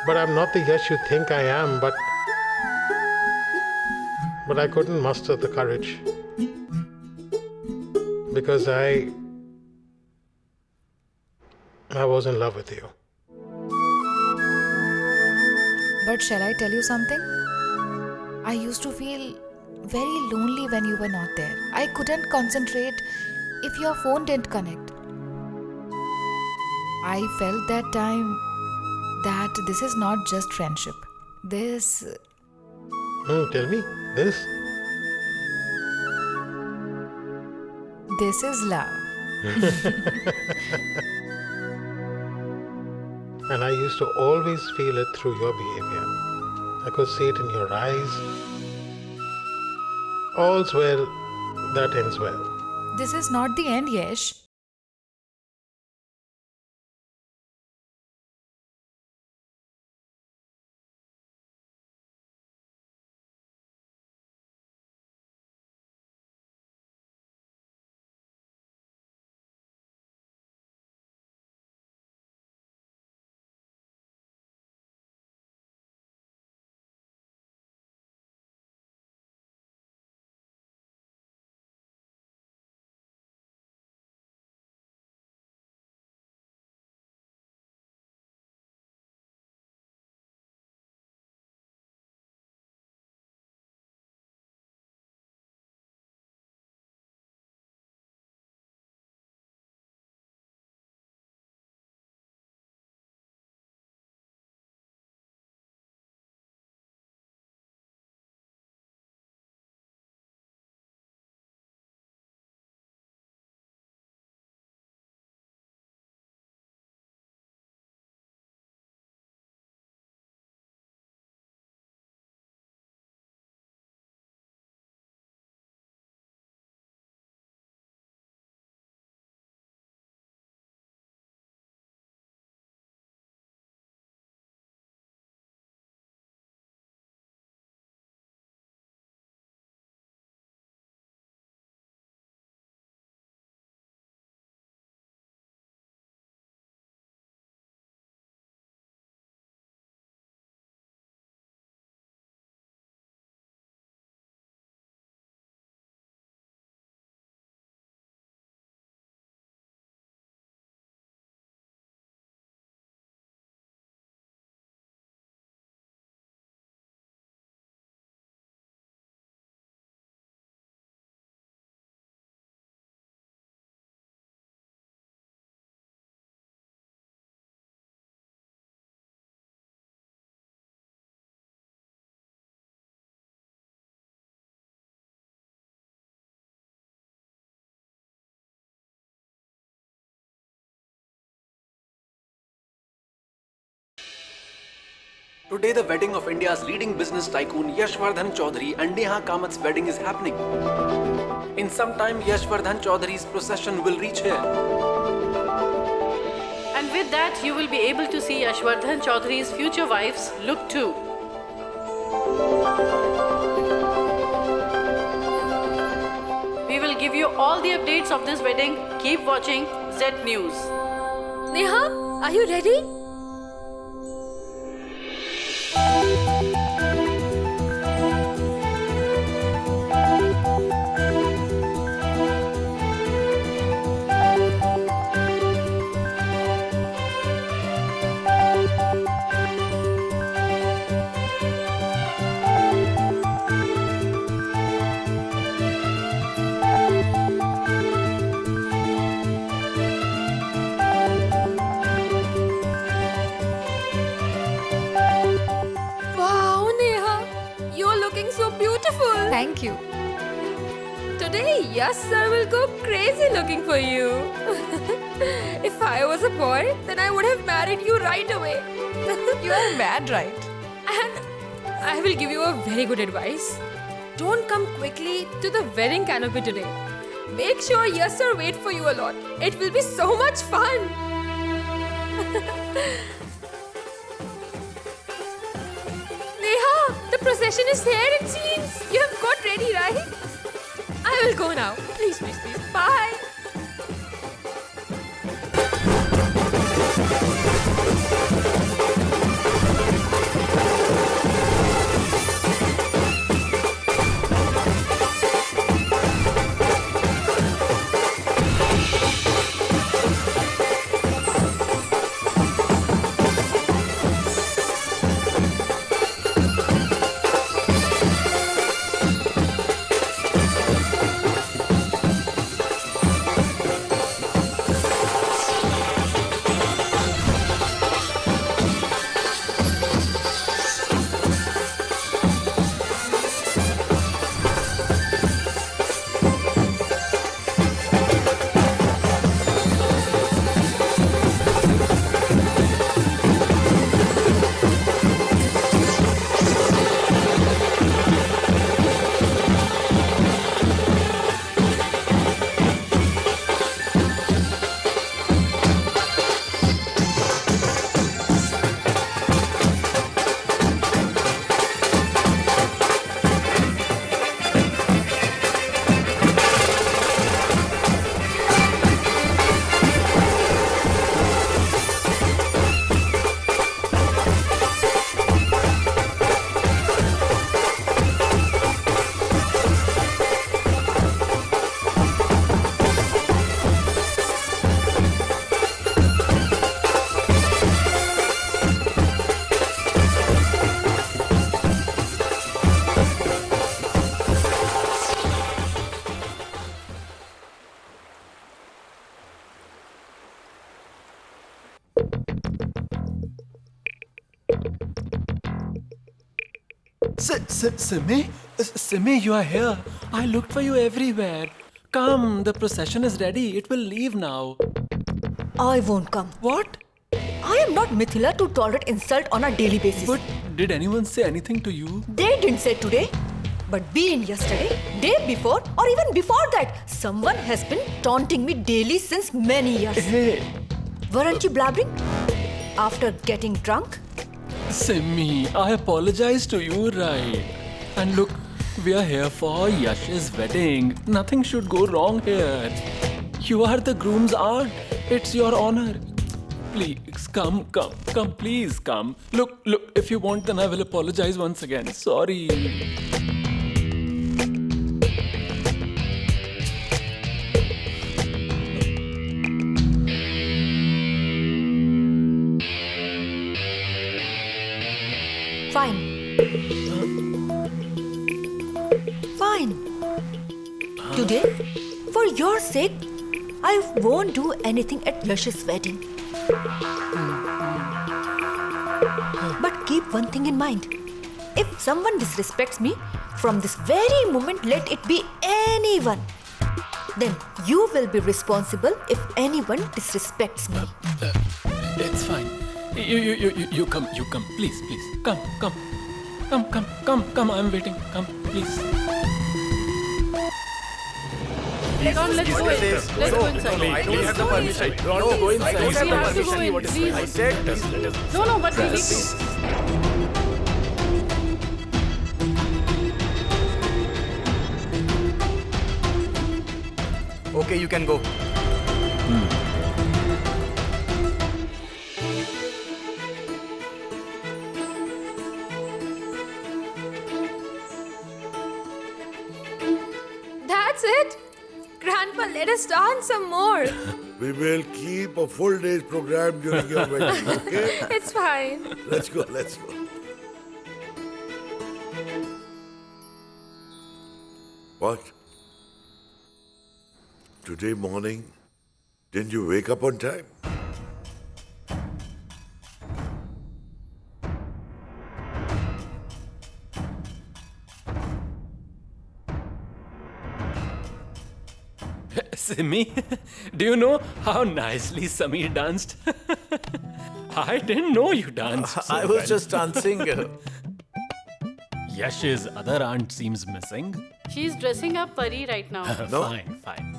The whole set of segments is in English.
But I'm not the Yash you think I am, but I couldn't muster the courage. Because I was in love with you. But shall I tell you something? I used to feel very lonely when you were not there. I couldn't concentrate if your phone didn't connect. I felt that time that this is not just friendship. This Tell me, this? This is love. And I used to always feel it through your behavior. I could see it in your eyes. All's well that ends well. This is not the end, Yash. Today, the wedding of India's leading business tycoon Yashvardhan Chaudhary and Neha Kamat's wedding is happening. In some time, Yashvardhan Chaudhary's procession will reach here. And with that, you will be able to see Yashvardhan Chaudhary's future wife's look too. We will give you all the updates of this wedding. Keep watching Z News. Neha, are you ready? Wow, Neha, you're looking so beautiful. Thank you. Today, yes, sir will go crazy looking for you. If I was a boy, then I would have married you right away. You are mad, right? And I will give you a very good advice. Don't come quickly to the wedding canopy today. Make sure yes, sir wait for you a lot. It will be so much fun. Neha, the procession is here, it seems. You have got ready, right? I will go now. Please, please, please. Bye. Simi? Simi, you are here. I looked for you everywhere. Come, the procession is ready. It will leave now. I won't come. What? I am not Mithila to tolerate insult on a daily basis. But did anyone say anything to you? They didn't say today, but been yesterday, day before, or even before that. Someone has been taunting me daily since many years. Hey, Weren't you blabbering? After getting drunk? Simi, I apologize to you, right? And look, we are here for Yash's wedding. Nothing should go wrong here. You are the groom's aunt. It's your honor. Please, come, please come. Look, if you want, then I will apologize once again. Sorry. Fine. Fine. Today, for your sake, I won't do anything at Yash's wedding. But keep one thing in mind. If someone disrespects me, from this very moment, let it be anyone. Then you will be responsible if anyone disrespects me. It's fine. You come, please, come. I'm waiting. Come, please. Come, let's go in. Let's go inside. I don't have the permission. No, go inside. I don't have We the have to go permission. in, What is please. I said, just let us. No, but we need to. Okay, you can go. That's it. Grandpa, let us dance some more. We will keep a full day's program during your wedding, okay? It's fine. Let's go. What? Today morning, didn't you wake up on time? Simi, do you know how nicely Samir danced? I didn't know you danced. So I was just dancing. Yash's other aunt seems missing. She's dressing up Pari right now. No. Fine.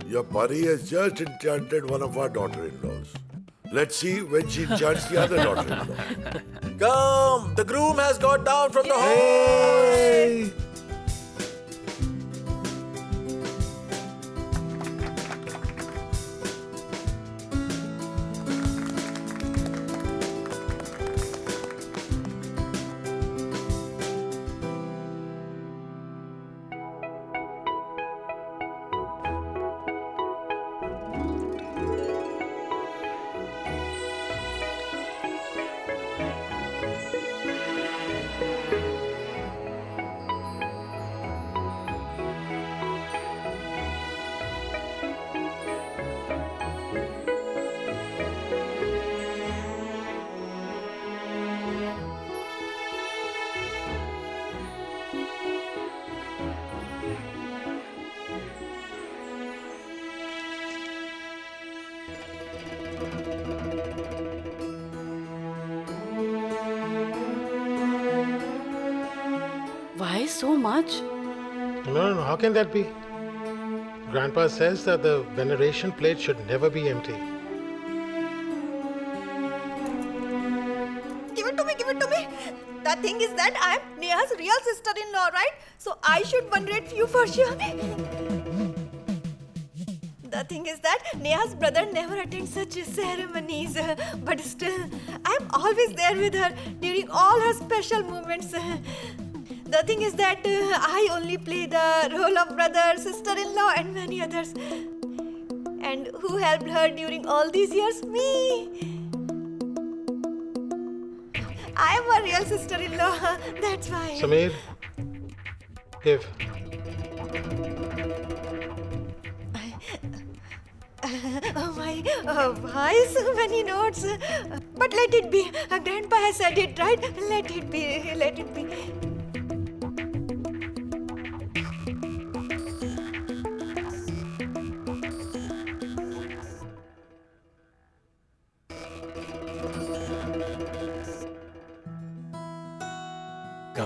Your Pari has just enchanted one of our daughter-in-laws. Let's see when she enchants the other daughter-in-law. Come, the groom has got down from the horse. Why so much? No, how can that be? Grandpa says that the veneration plate should never be empty. Give it to me. The thing is that I am Neha's real sister-in-law, right? So I should venerate you for sure. The thing is that Neha's brother never attends such ceremonies. But still, I am always there with her during all her special moments. The thing is that I only play the role of brother, sister-in-law and many others. And who helped her during all these years? Me. I am a real sister-in-law. That's why. Samir, give. Oh my, why so many notes? But let it be. Grandpa has said it, right? Let it be.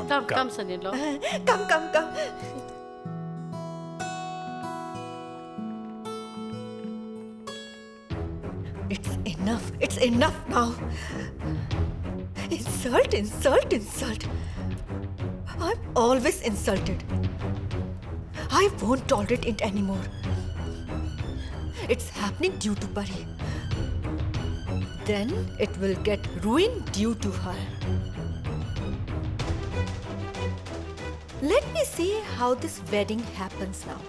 Come, son-in-law. Come. It's enough now. Insult. I'm always insulted. I won't tolerate it anymore. It's happening due to Pari. Then it will get ruined due to her. Let me see how this wedding happens now.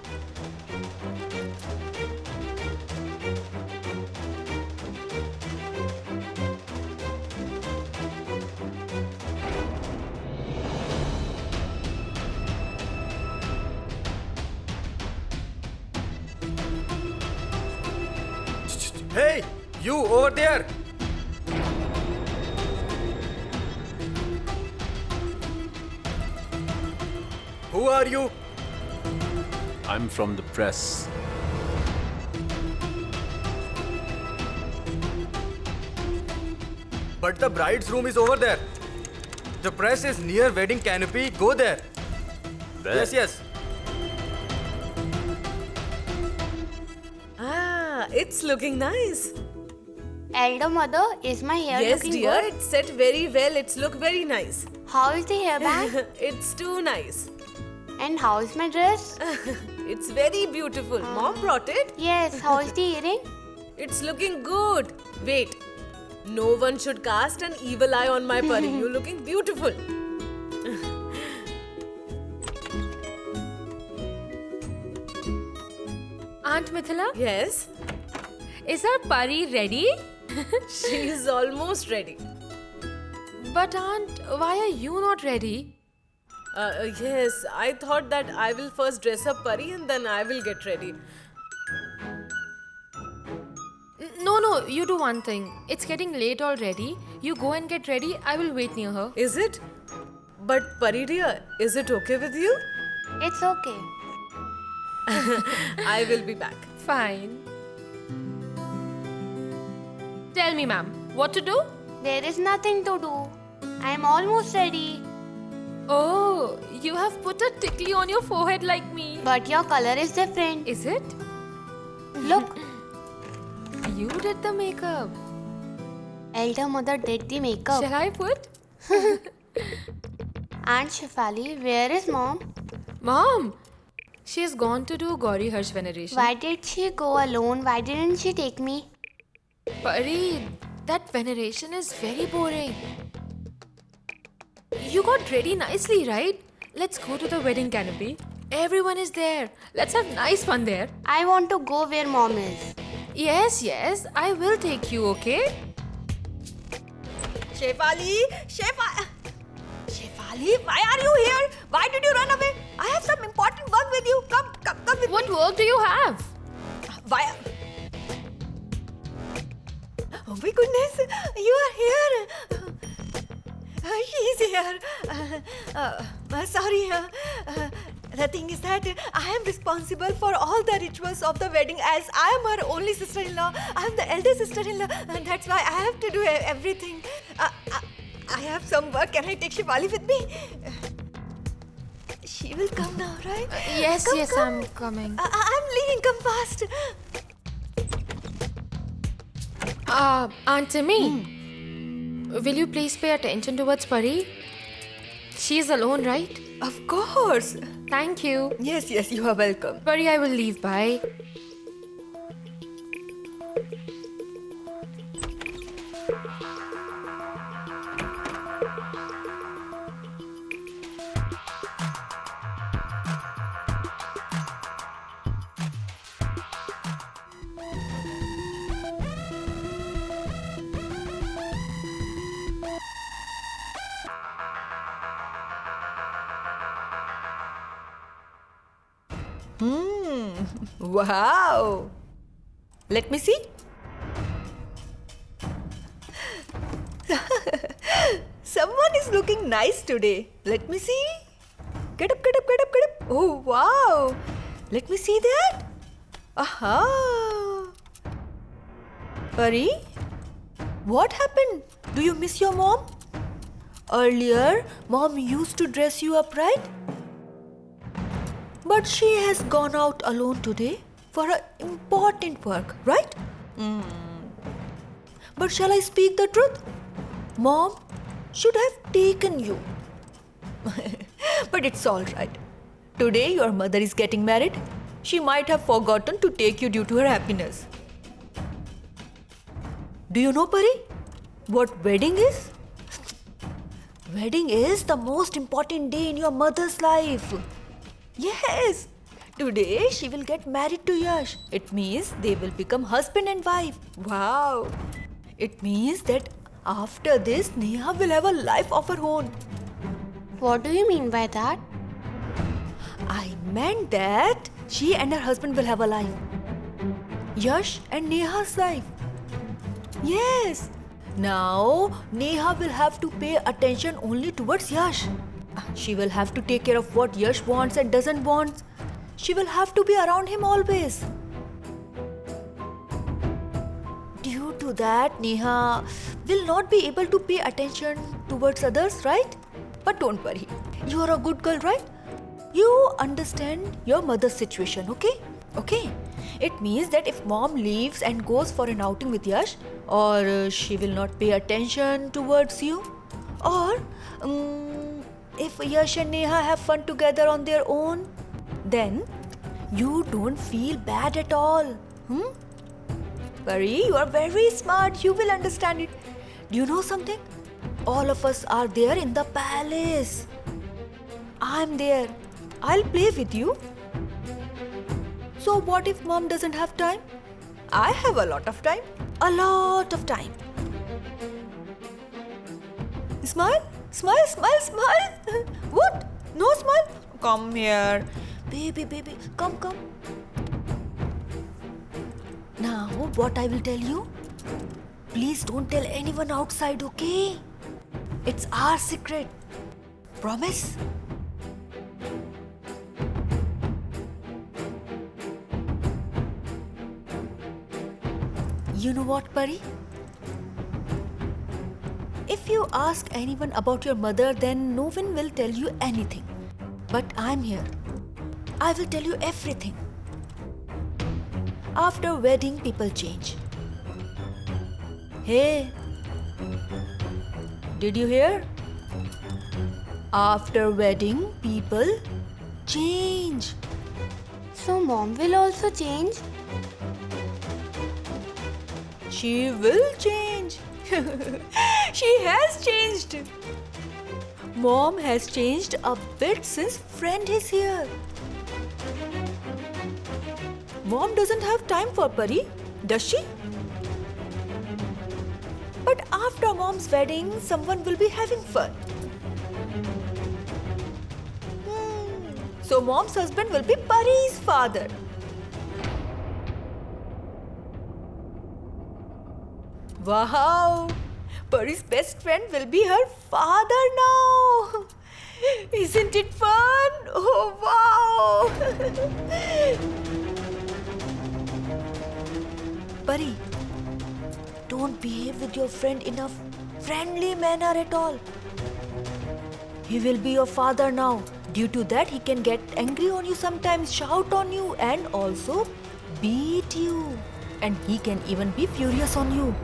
Hey, you over there! Who are you? I'm from the press. But the bride's room is over there. The press is near wedding canopy. Go there. There. Yes. Ah, it's looking nice. Elder mother, is my hair Yes, looking dear, good? it's set very well. It's look very nice. How is the hairband? It's too nice. And how is my dress? It's very beautiful. Mom brought it. Yes, how is the earring? It's looking good. Wait. No one should cast an evil eye on my pari. You're looking beautiful. Aunt Mithila, Yes, is our pari ready? she is almost ready. But Aunt, why are you not ready? Yes, I thought that I will first dress up Pari and then I will get ready. No, you do one thing. It's getting late already. You go and get ready. I will wait near her. Is it? But Pari dear, is it okay with you? It's okay. I will be back. Fine. Tell me, ma'am, what to do? There is nothing to do. I'm almost ready. Oh, you have put a tickly on your forehead like me. But your color is different. Is it? Look, You did the makeup. elder mother did the makeup. Shall I put? Aunt Shefali, where is mom? Mom, she has gone to do Gauri Harsh veneration. Why did she go alone? Why didn't she take me? Pari, that veneration is very boring. You got ready nicely, right? Let's go to the wedding canopy. Everyone is there. Let's have nice fun there. I want to go where mom is. Yes, I will take you, okay? Shefali, why are you here? Why did you run away? I have some important work with you. Come with What me. work do you have? Why? Oh my goodness, you are here. She's here. Sorry. The thing is that I am responsible for all the rituals of the wedding as I am her only sister-in-law. I am the elder sister-in-law. And that's why I have to do everything. I have some work. Can I take Shefali with me? She will come now, right? Yes, Come. I'm coming. I'm leaving. Come fast. Aunt Timmy, will you please pay attention towards Pari? She is alone, right? Of course. Thank you. Yes, you are welcome. Pari, I will leave. Bye. Wow. Let me see. Someone is looking nice today. Let me see. Get up. Oh, wow. Let me see that. Aha. Pari, what happened? Do you miss your mom? Earlier, Mom used to dress you up, right? But she has gone out alone today for an important work, right? But shall I speak the truth? Mom should have taken you. But it's all right. Today your mother is getting married. She might have forgotten to take you due to her happiness. Do you know, Pari, what wedding is? Wedding is the most important day in your mother's life. Yes, today she will get married to Yash. It means they will become husband and wife. Wow. It means that after this, Neha will have a life of her own. What do you mean by that? I meant that she and her husband will have a life. Yash and Neha's life. Yes. Now, Neha will have to pay attention only towards Yash. She will have to take care of what Yash wants and doesn't want. She will have to be around him always. Due to that, Neha will not be able to pay attention towards others, right? But don't worry. You are a good girl, right? You understand your mother's situation, okay? Okay. It means that if Mom leaves and goes for an outing with Yash, or she will not pay attention towards you, or if Yash and Neha have fun together on their own, then you don't feel bad at all. Pari, you are very smart. You will understand it. Do you know something? All of us are there in the palace. I'm there. I'll play with you. So what if Mom doesn't have time? I have a lot of time. A lot of time. Smile, smile, smile, smile. What? No smile? Come here. Baby, baby, come, come. Now, what I will tell you? Please don't tell anyone outside, okay? It's our secret. Promise? You know what, Pari? If you ask anyone about your mother, then no one will tell you anything. But I'm here. I will tell you everything. After wedding, people change. Hey, did you hear? After wedding, people change. So Mom will also change? She will change. She has changed. Mom has changed a bit since friend is here. Mom doesn't have time for Pari, does she? But after Mom's wedding, someone will be having fun. So Mom's husband will be Pari's father. Wow! Pari's best friend will be her father now! Isn't it fun? Oh, wow! Pari, don't behave with your friend in a friendly manner at all. He will be your father now. Due to that, he can get angry on you sometimes, shout on you, and also beat you. And he can even be furious on you.